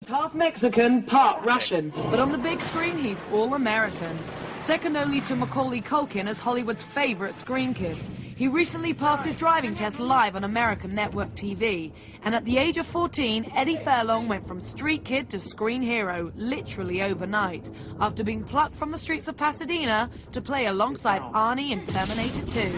Half Mexican, part Russian, but on the big screen he's all American. Second only to Macaulay Culkin as Hollywood's favourite screen kid. He recently passed his driving test live on American network TV. And at the age of 14, Eddie Furlong went from street kid to screen hero, literally overnight, after being plucked from the streets of Pasadena to play alongside Arnie in Terminator 2.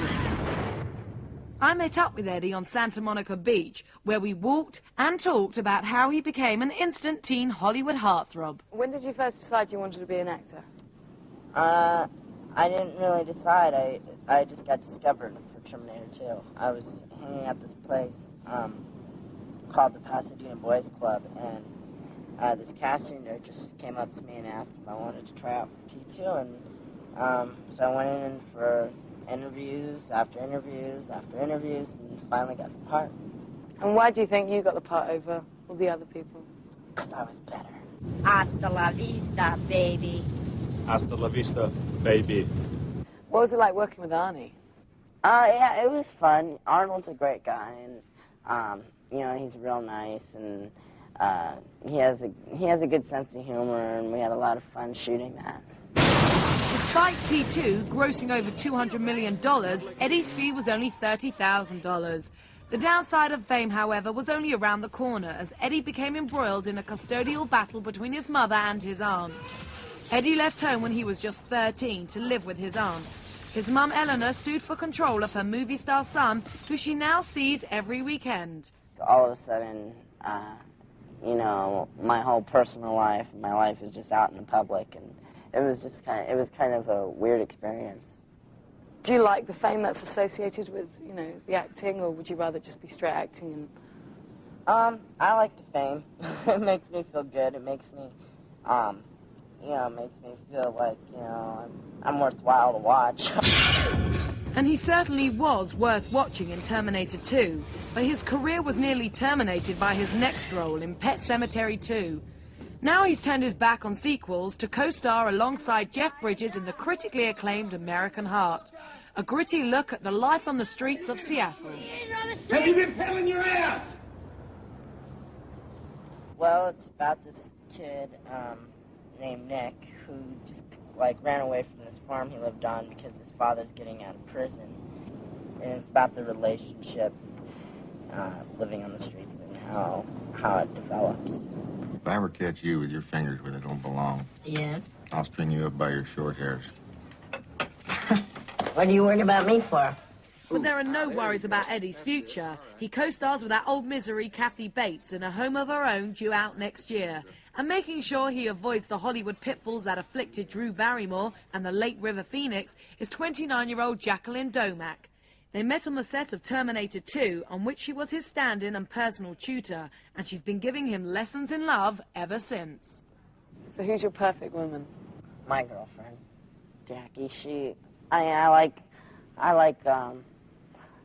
I met up with Eddie on Santa Monica Beach, where we walked and talked about how he became an instant teen Hollywood heartthrob. When did you first decide you wanted to be an actor? I didn't really decide. I just got discovered for Terminator 2. I was hanging at this place called the Pasadena Boys Club, and this casting nerd just came up to me and asked if I wanted to try out for T2, and so I went in for interviews after interviews after interviews, and finally got the part. And why do you think you got the part over all the other people? Because I was better. Hasta la vista, baby. Hasta la vista, baby. What was it like working with Arnie? Yeah, it was fun. Arnold's a great guy, and you know, he's real nice, and he has a good sense of humor, and we had a lot of fun shooting that. Despite T2 grossing over $200 million, Eddie's fee was only $30,000. The downside of fame, however, was only around the corner as Eddie became embroiled in a custodial battle between his mother and his aunt. Eddie left home when he was just 13 to live with his aunt. His mum, Eleanor, sued for control of her movie star son, who she now sees every weekend. All of a sudden, you know, my whole personal life, my life is just out in the public, and it was kind of a weird experience. Do you like the fame that's associated with, you know, the acting, or would you rather just be straight acting? And I like the fame. It makes me feel good. It makes me, you know, it makes me feel like, you know, I'm worthwhile to watch. And he certainly was worth watching in Terminator 2, but his career was nearly terminated by his next role in Pet Sematary 2. Now he's turned his back on sequels to co-star alongside Jeff Bridges in the critically acclaimed American Heart, a gritty look at the life on the streets of Seattle. Have you been peddling your ass? Well, it's about this kid named Nick who just ran away from this farm he lived on because his father's getting out of prison, and it's about the relationship living on the streets and how it develops. If I ever catch you with your fingers where they don't belong, Yeah? I'll string you up by your short hairs. What are you worried about me for? But there are no worries about Eddie's future. He co-stars with that old misery Kathy Bates in A Home of Her Own, due out next year. And making sure he avoids the Hollywood pitfalls that afflicted Drew Barrymore and the late River Phoenix is 29-year-old Jacqueline Domack. They met on the set of Terminator 2, on which she was his stand-in and personal tutor, and she's been giving him lessons in love ever since. so who's your perfect woman? My girlfriend, Jackie. I like,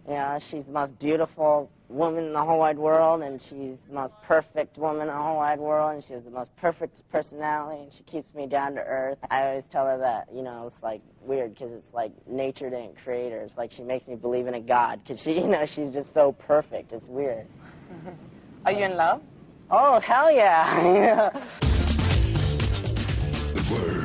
you know, she's the most beautiful woman in the whole wide world, and she's the most perfect woman in the whole wide world, and she has the most perfect personality, and she keeps me down to earth. I always tell her that, you know, it's like weird because it's like nature didn't create her. It's like she makes me believe in a God because she, you know, she's just so perfect. It's weird. Are you in love? Oh, hell yeah. The word.